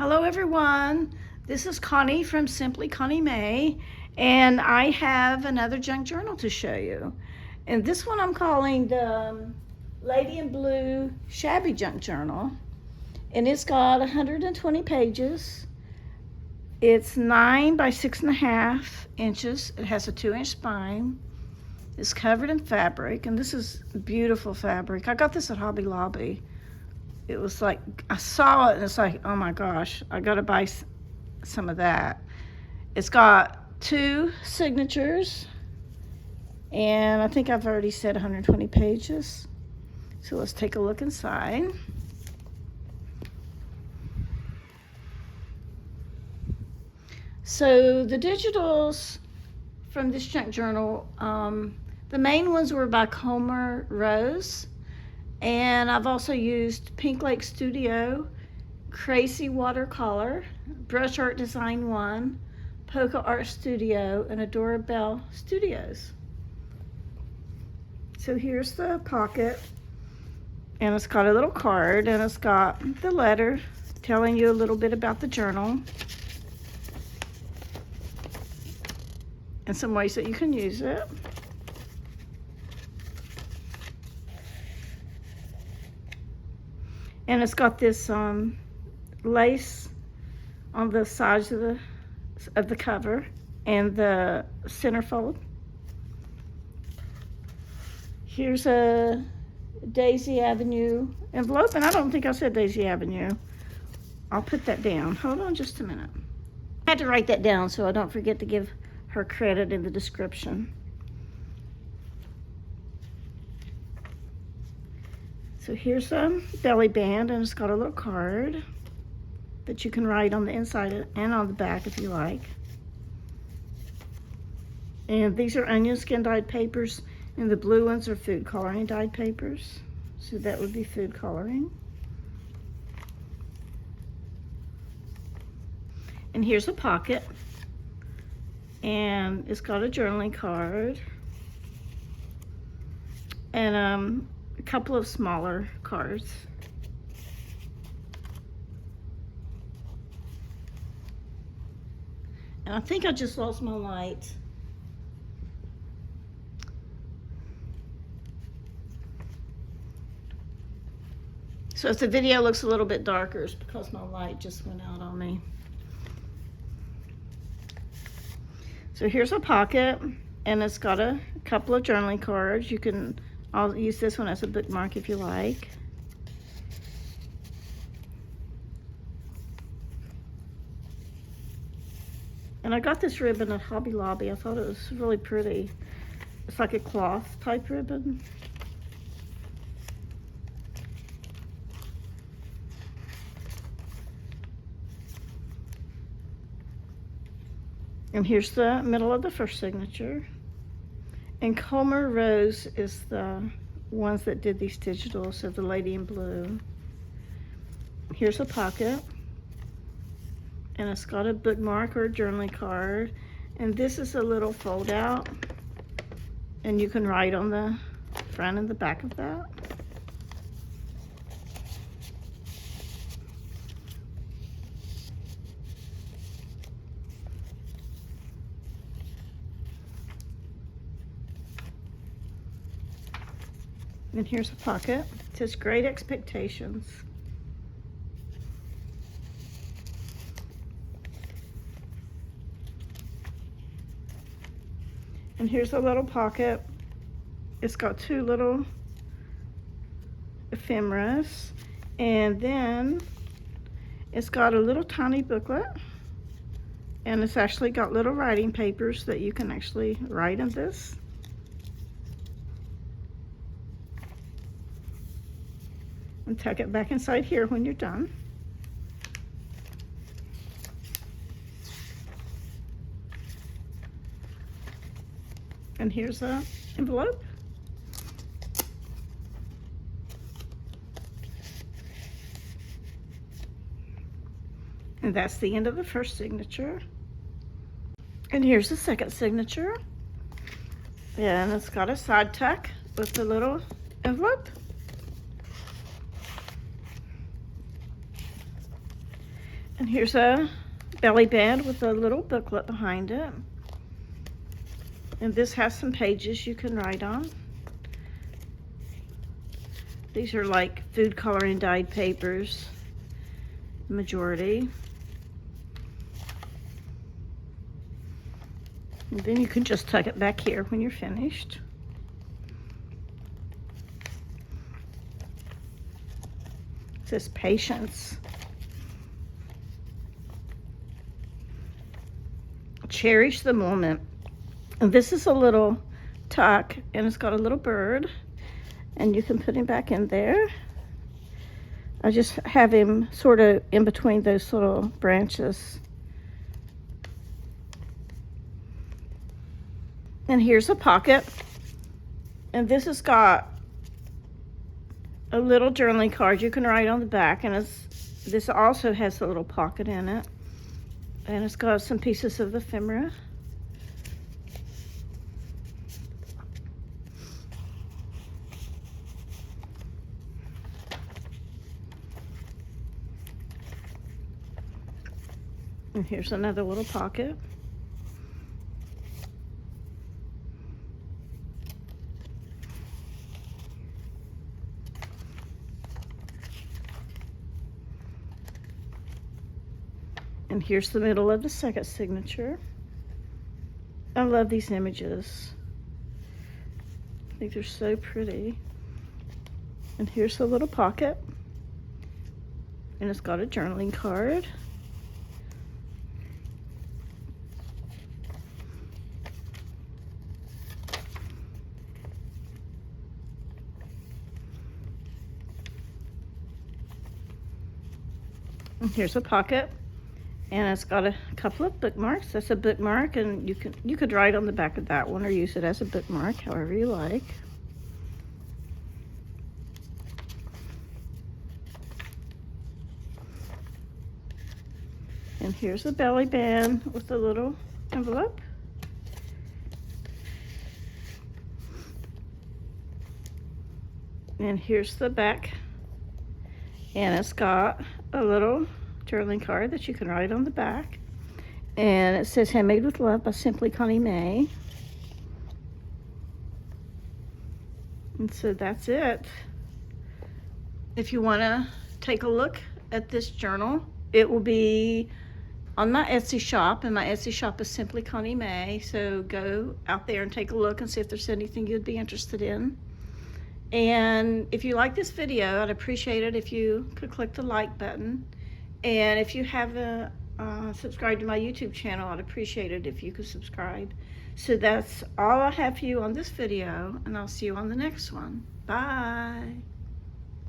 Hello everyone, this is Connie from Simply Connie May, and I have another junk journal to show you. And this one I'm calling the Lady in Blue Shabby Junk Journal, and it's got 120 pages. It's 9 by 6.5 inches. It has a 2-inch spine. It's covered in fabric, and this is beautiful fabric. I got this at Hobby Lobby. It was like, I saw it and it's like, oh my gosh, I gotta buy some of that. It's got 2 signatures, and I think I've already said 120 pages. So let's take a look inside. So the digitals from this junk journal, the main ones were by Colmar Rose. And I've also used Pink Lake Studio, Crazy Watercolor, Brush Art Design 1, Polka Art Studio, and Adora Bell Studios. So here's the pocket, and it's got a little card, and it's got the letter telling you a little bit about the journal and some ways that you can use it. And it's got this lace on the sides of the cover and the centerfold. Here's a DasyAvenue envelope, and I don't think I said DasyAvenue. I'll put that down. Hold on just a minute. I had to write that down so I don't forget to give her credit in the description. So here's a belly band, and it's got a little card that you can write on the inside and on the back if you like. And these are onion skin dyed papers, and the blue ones are food coloring dyed papers. So that would be food coloring. And here's a pocket, and it's got a journaling card and a couple of smaller cards. And I think I just lost my light. So if the video looks a little bit darker, it's because my light just went out on me. So here's a pocket, and it's got a couple of journaling cards. I'll use this one as a bookmark if you like. And I got this ribbon at Hobby Lobby. I thought it was really pretty. It's like a cloth type ribbon. And here's the middle of the first signature. And Colmar Rose is the ones that did these digitals of the Lady in Blue. Here's a pocket, and it's got a bookmark or a journaling card. And this is a little fold out, and you can write on the front and the back of that. And here's a pocket. It says Great Expectations. And here's a little pocket. It's got 2 little ephemeras. And then it's got a little tiny booklet. And it's actually got little writing papers that you can actually write in this. And tuck it back inside here when you're done. And here's an envelope. And that's the end of the first signature. And here's the second signature. And it's got a side tuck with a little envelope. And here's a belly band with a little booklet behind it. And this has some pages you can write on. These are like food coloring dyed papers, majority. And then you can just tuck it back here when you're finished. It says patience. Cherish the moment. And this is a little tuck, and it's got a little bird, and you can put him back in there. I just have him sort of in between those little branches. And here's a pocket, and this has got a little journaling card you can write on the back, and this also has a little pocket in it, and it's got some pieces of ephemera. And here's another little pocket. And here's the middle of the second signature. I love these images. I think they're so pretty. And here's the little pocket. And it's got a journaling card. And here's a pocket, and it's got a couple of bookmarks. That's a bookmark, and you could write on the back of that one or use it as a bookmark, however you like. And here's a belly band with a little envelope. And here's the back, and it's got a little journaling card that you can write on the back, and it says Handmade with Love by Simply Connie May. And so that's it. If you want to take a look at this journal, it will be on my Etsy shop, and my Etsy shop is Simply Connie May, so go out there and take a look and see if there's anything you'd be interested in. And if you like this video, I'd appreciate it if you could click the like button. And if you haven't subscribed to my YouTube channel, I'd appreciate it if you could subscribe. So that's all I have for you on this video, and I'll see you on the next one. Bye.